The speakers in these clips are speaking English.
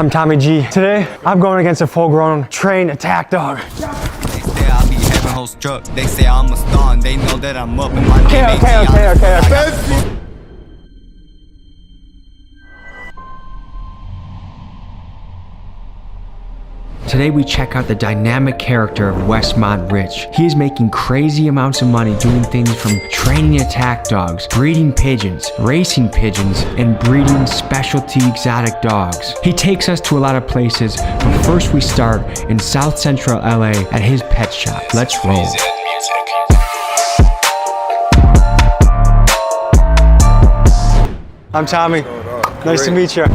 I'm Tommy G. Today, I'm going against a full-grown trained attack dog. They say I'll be having whole struck. They say I'm a star and they know that I'm up in my name. Okay. Today we check out the dynamic character of Westmont Rich. He is making crazy amounts of money doing things from training attack dogs, breeding pigeons, racing pigeons, and breeding specialty exotic dogs. He takes us to a lot of places, but first we start in South Central LA at his pet shop. Let's roll. I'm Tommy. Nice to meet you.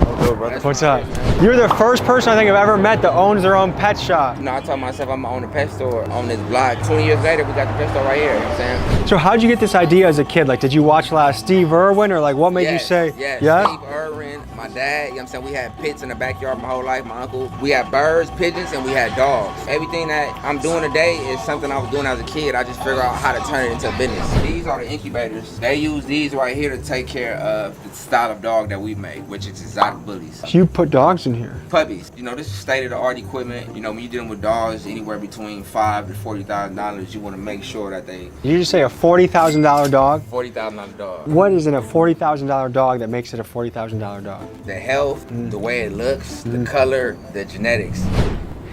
What's up? You're the first person I think I've ever met that owns their own pet shop. No, I told myself I'm gonna own a pet store on this block. 20 years later, we got the pet store right here, you know what I'm saying? So how'd you get this idea as a kid? Like, did you watch a lot of Steve Irwin, or like what made you say? Yeah, Steve Irwin, my dad, you know what I'm saying? We had pets in the backyard my whole life, my uncle. We had birds, pigeons, and we had dogs. Everything that I'm doing today is something I was doing as a kid. I just figured out how to turn it into a business. These are the incubators. They use these right here to take care of the style of dog that we make, which is exotic bullies. So you put dogs in here? Puppies. You know, this is state-of-the-art equipment. You know, when you're dealing with dogs anywhere between $5,000 to $40,000, you want to make sure that they... Did you just say a $40,000 dog? $40,000 dog. What is in a $40,000 dog that makes it a $40,000 dog? The health, the way it looks, the color, the genetics.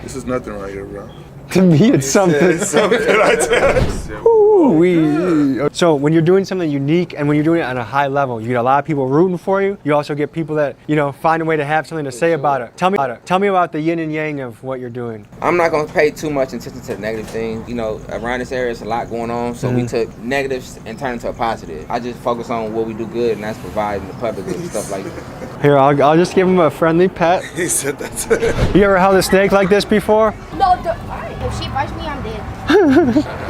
This is nothing right here, bro. To me, it's something. It's something, I tell you. Ooh-wee. So when you're doing something unique and when you're doing it on a high level, you get a lot of people rooting for you. You also get people that, you know, find a way to have something to say about it. Tell me about it. Tell me about the yin and yang of what you're doing. I'm not gonna pay too much attention to the negative things. You know, around this area, there's a lot going on. So we took negatives and turned into a positive. I just focus on what we do good, and that's providing the public with stuff like that. Here, I'll just give him a friendly pet. He said that. You ever held a snake like this before? No, alright. If she bites me, I'm dead.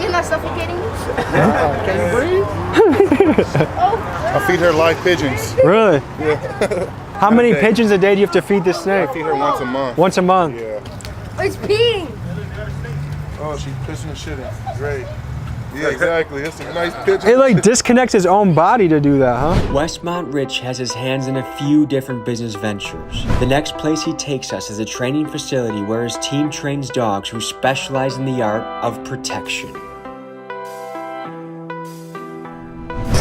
You're not suffocating me? Can you breathe? Oh. I feed her live pigeons. Really? Yeah. How many pigeons a day do you have to feed this snake? I feed her once a month. Once a month? Yeah. It's peeing. Oh, she's pissing the shit out. Great. Yeah, exactly. That's a nice pigeon. It like disconnects his own body to do that, huh? Westmont Rich has his hands in a few different business ventures. The next place he takes us is a training facility where his team trains dogs who specialize in the art of protection.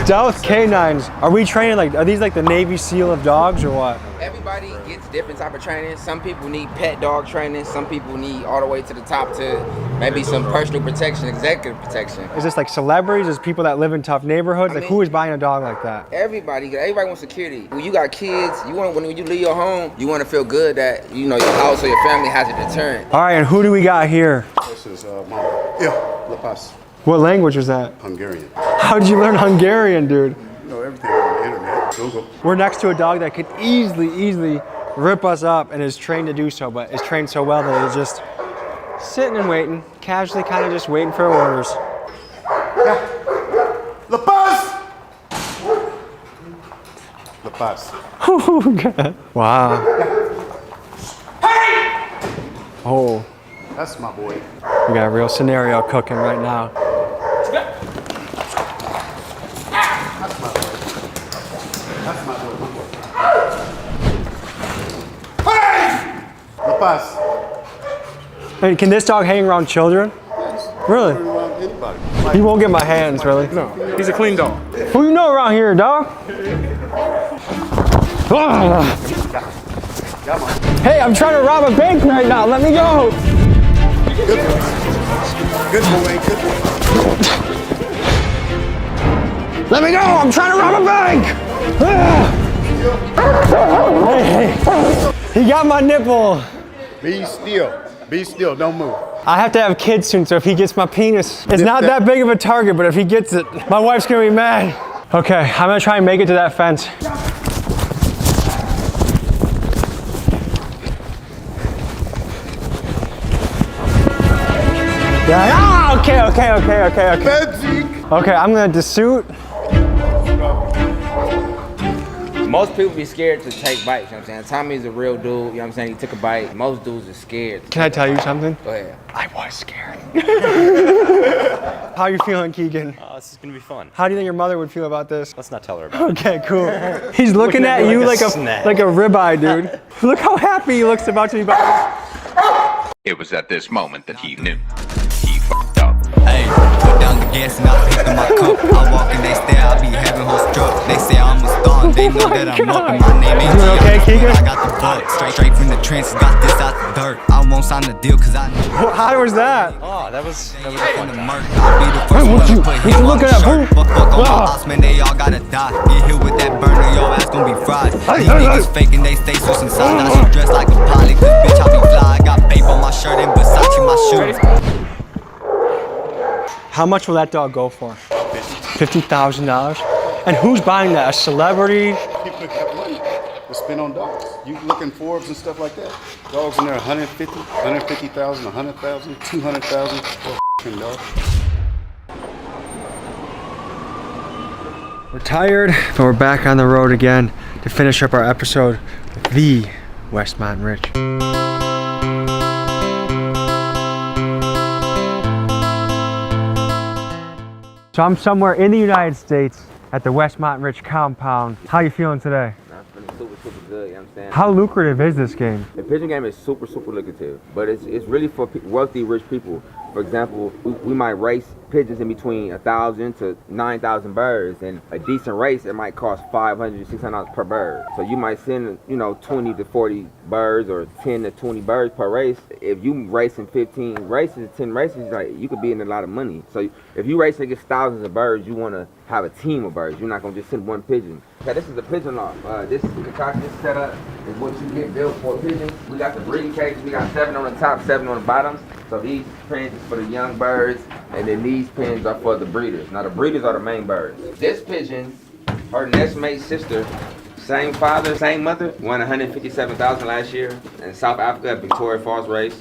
Stealth canines. Are we training like, are these like the Navy SEAL of dogs or what? Everybody gets different type of training. Some people need pet dog training. Some people need all the way to the top to maybe some personal protection, executive protection. Is this like celebrities? Is people that live in tough neighborhoods? Like who is buying a dog like that? Everybody wants security. When you got kids, when you leave your home, you want to feel good that you know your house or your family has a deterrent. All right, and who do we got here? This is Mama. Yeah, La Paz. What language was that? Hungarian. How did you learn Hungarian, dude? You know everything on the internet. Google. We're next to a dog that could easily rip us up and is trained to do so, but is trained so well that it's just sitting and waiting, casually kind of just waiting for orders. Yeah. La Paz! La Paz. Oh, God. Wow. Hey! Oh. That's my boy. We got a real scenario cooking right now. That's my boy. That's my boy. Hey! La Paz. Hey, can this dog hang around children? Really? Anybody. He won't get my hands, really. No, he's a clean dog. Who you know around here, dog? Hey, I'm trying to rob a bank right now. Let me go. Good boy. Good boy. Good boy. Let me go. I'm trying to rob a bank. Hey. He got my nipple. Be still. Be still. Don't move. I have to have kids soon, so if he gets my penis, it's not that big of a target, but if he gets it, my wife's gonna be mad. Okay, I'm gonna try and make it to that fence. Yeah, ah, okay. Okay, I'm gonna desuit. Most people be scared to take bites, you know what I'm saying? Tommy's a real dude, you know what I'm saying? He took a bite. Most dudes are scared. Can I tell you something? Go ahead. I was scared. How are you feeling, Keegan? This is gonna be fun. How do you think your mother would feel about this? Let's not tell her about it. Okay, cool. He's looking at you like a ribeye, dude. Look how happy he looks about to be by. It was at this moment that he knew. He fucked up. Hey, put down the gas and I pick up my cup. I walk and they stare, I be having whole struck. They say I'm a star, they know that I'm up and my name ain't You okay, Keegan? I got the bug, straight from the trenches, got this out the dirt. I won't sign the deal cause I know. How was that? Oh, that was a In fun the time. murk, I'll be the first one to put him on the shirt. Fuck on my house, man, they all gotta die. Get hit with that burner, your ass gon' be fried. These niggas faking, they stay switching sides. I should dress like a pilot, cause bitch, I be fly. I got babe on my shirt and Versace my shoes. How much will that dog go for? $50,000. And who's buying that? A celebrity? People got money to spend on dogs. You look in Forbes and stuff like that. Dogs in there 150, 150,000, 100,000, 200,000 for a dog. We're tired, but we're back on the road again to finish up our episode with the Westmont Rich. So I'm somewhere in the United States at the Westmont Rich compound. How you feeling today? I'm feeling super good, you know what I'm saying? How lucrative is this game? The pigeon game is super lucrative, but it's really for wealthy, rich people. For example, we might race pigeons in between 1,000 to 9,000 birds, and a decent race, it might cost $500 to $600 per bird. So you might send, 20 to 40 birds or 10 to 20 birds per race. If you racing 15 races, 10 races, like, you could be in a lot of money. So if you race against thousands of birds, you want to have a team of birds. You're not gonna just send one pigeon. Okay, this is a pigeon loft. This setup is what you get built for pigeons. We got the breeding cages. We got 7 on the top, 7 on the bottom. So these pens is for the young birds, and then these pens are for the breeders. Now the breeders are the main birds. This pigeon, her nestmate sister, same father, same mother, won 157,000 last year in South Africa at Victoria Falls race.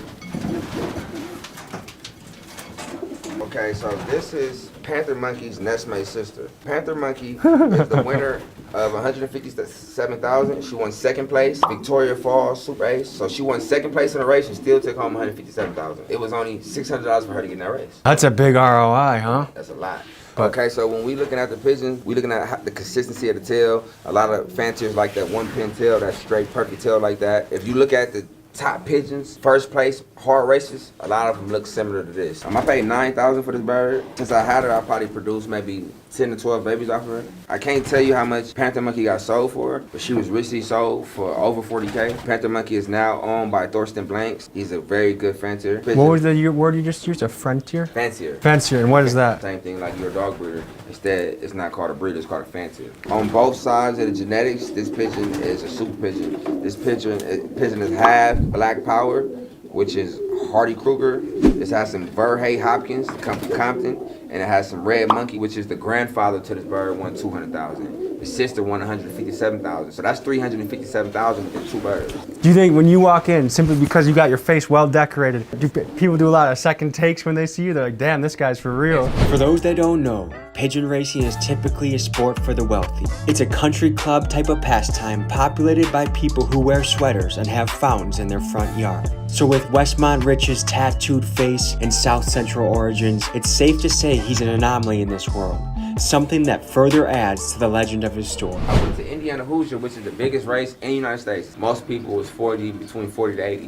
Okay, so this is Panther Monkey's nestmate sister. Panther Monkey is the winner of 157,000. She won second place, Victoria Falls Super Ace. So she won second place in the race and still took home 157,000. It was only $600 for her to get in that race. That's a big ROI, huh? That's a lot. Okay, so when we looking at the pigeons, we looking at the consistency of the tail. A lot of fanciers like that one pin tail, that straight perfect tail like that. If you look at the top pigeons, first place, hard races, a lot of them look similar to this. I paid $9,000 for this bird. Since I had her, I probably produced maybe 10 to 12 babies off of her. I can't tell you how much Panther Monkey got sold for, but she was recently sold for over 40K. Panther Monkey is now owned by Thorsten Blanks. He's a very good fancier. What was the word you just used? A frontier? Fancier. Fancier, and what is that? Same thing like your dog breeder. Instead, it's not called a breeder, it's called a fancier. On both sides of the genetics, this pigeon is a super pigeon. This pigeon is half black power, which is Hardy Kruger. This has some Verhey Hopkins, come from Compton, and it has some Red Monkey, which is the grandfather to this bird, won 200,000. His sister won 157,000. So that's 357,000 within 2 birds. Do you think when you walk in, simply because you got your face well decorated, do people do a lot of second takes when they see you? They're like, damn, this guy's for real. For those that don't know, pigeon racing is typically a sport for the wealthy. It's a country club type of pastime populated by people who wear sweaters and have fountains in their front yard. So with Westmont Rich's tattooed face and South Central origins, it's safe to say he's an anomaly in this world. Something that further adds to the legend of his story. I went to Indiana Hoosier, which is the biggest race in the United States. Most people was between 40 to 80.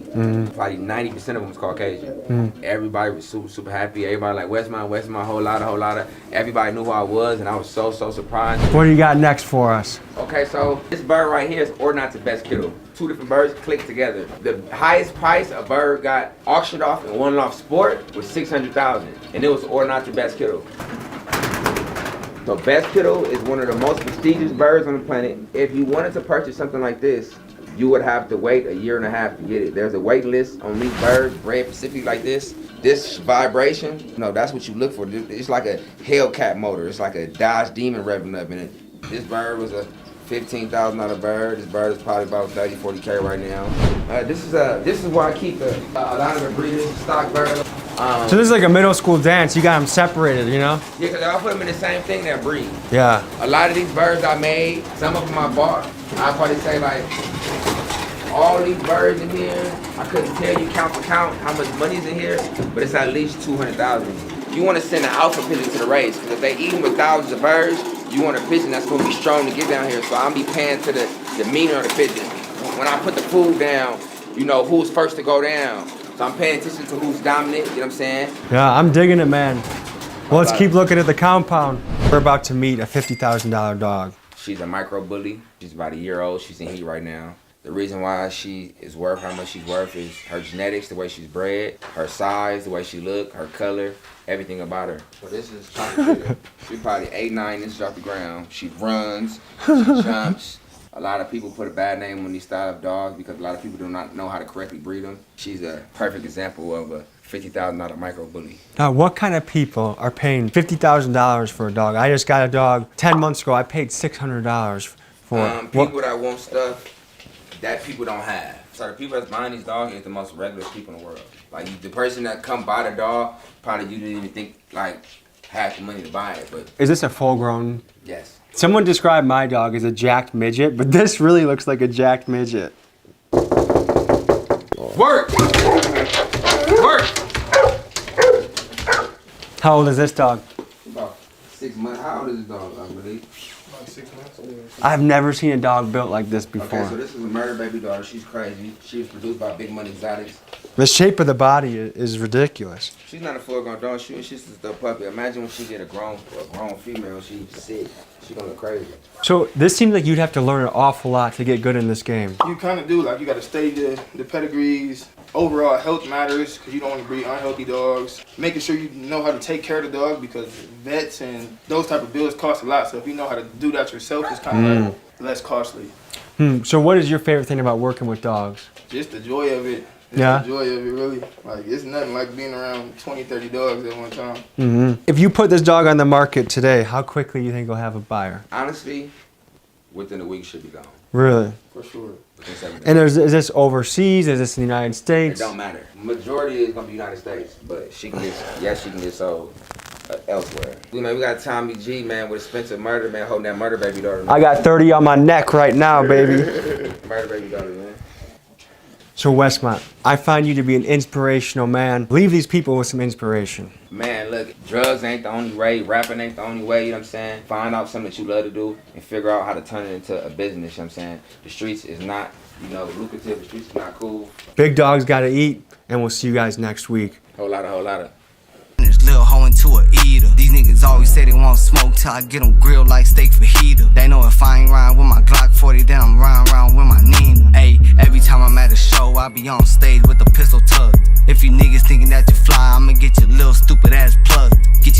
Probably 90% of them was Caucasian. Everybody was super happy. Everybody like Westmont, whole lot. Everybody knew who I was, and I was so surprised. What do you got next for us? Okay, so this bird right here is Ordnance Best Kiddo. 2 different birds clicked together. The highest price a bird got auctioned off and won off sport was $600,000, and it was Ordnance Best Kiddo. So Best Kiddo is one of the most prestigious birds on the planet. If you wanted to purchase something like this, you would have to wait 1.5 years to get it. There's a wait list on these birds bred specifically like this. This vibration, that's what you look for. It's like a Hellcat motor. It's like a Dodge Demon revving up in it. This bird was a $15,000 bird. This bird is probably about 30, 40K right now. This is where I keep a lot of the breeders, stock birds. So this is like a middle school dance. You got them separated, you know? Yeah, because I put them in the same thing that breed. Yeah. A lot of these birds I made, some of them I bought. I'd probably say like, all these birds in here, I couldn't tell you count for count how much money's in here, but it's at least 200,000. you want to send an alpha pigeon to the race, because if they eating with thousands of birds, you want a pigeon that's going to be strong to get down here. So I'm be paying to the demeanor of the pigeon. When I put the food down, you know who's first to go down. So I'm paying attention to who's dominant, you know what I'm saying? Yeah, I'm digging it, man. Well, let's keep looking at the compound. We're about to meet a $50,000 dog. She's a micro bully. She's about a year old. She's in heat right now. The reason why she is worth how much she's worth is her genetics, the way she's bred, her size, the way she look, her color, everything about her. So this is she's probably 8-9 inches off the ground. She runs, she jumps. A lot of people put a bad name on these style of dogs because a lot of people do not know how to correctly breed them. She's a perfect example of a $50,000 micro bully. Now, what kind of people are paying $50,000 for a dog? I just got a dog 10 months ago. I paid $600 for it. People that want stuff that people don't have. So the people that's buying these dogs is the most regular people in the world. Like the person that come buy the dog, probably you didn't even think like half the money to buy it. But Is this a full-grown? yes. Someone described my dog as a jacked midget, but this really looks like a jacked midget. Work! Work! How old is this dog? About 6 months. How old is this dog, I believe? About 6 months. I've never seen a dog built like this before. Okay, so this is a murder baby daughter. She's crazy. She was produced by Big Money Exotics. The shape of the body is ridiculous. She's not a full-grown dog. She's just a puppy. Imagine when she get a grown female, she's sick. She's gonna go crazy. So this seems like you'd have to learn an awful lot to get good in this game. You kind of do. Like, you got to study the pedigrees. Overall health matters because you don't want to breed unhealthy dogs. Making sure you know how to take care of the dog because vets and those type of bills cost a lot. So if you know how to do that yourself, it's kind of like less costly. So what is your favorite thing about working with dogs? Just the joy of it. Yeah. The joy of it, really. Like, it's nothing like being around 20, 30 dogs at one time. If you put this dog on the market today, how quickly do you think you'll have a buyer? Honestly, within a week should be gone. Really? For sure. Within 7 days. And is this overseas? Is this in the United It States? don't matter. Majority is gonna be United States, but she can get sold elsewhere. We got Tommy G, man, with Spencer Murder, man, holding that murder baby daughter. I got 30 on my neck right now, baby. Murder baby daughter, man. So Westmont, I find you to be an inspirational man. Leave these people with some inspiration. Man, look, drugs ain't the only way, rapping ain't the only way, you know what I'm saying? Find out something that you love to do and figure out how to turn it into a business, you know what I'm saying? The streets is not, lucrative, the streets is not cool. Big dogs gotta eat, and we'll see you guys next week. Whole lot of. This little hoe into a eater. These niggas always say they want smoke till I get them grilled like steak fajita. They know if I ain't riding with my Glock 40, then I'm riding around with my Nina. Ayy, every time I'm at a show, I be on stage with a pistol tucked. If you niggas thinking that you fly, I'ma get your little stupid ass plugged. Get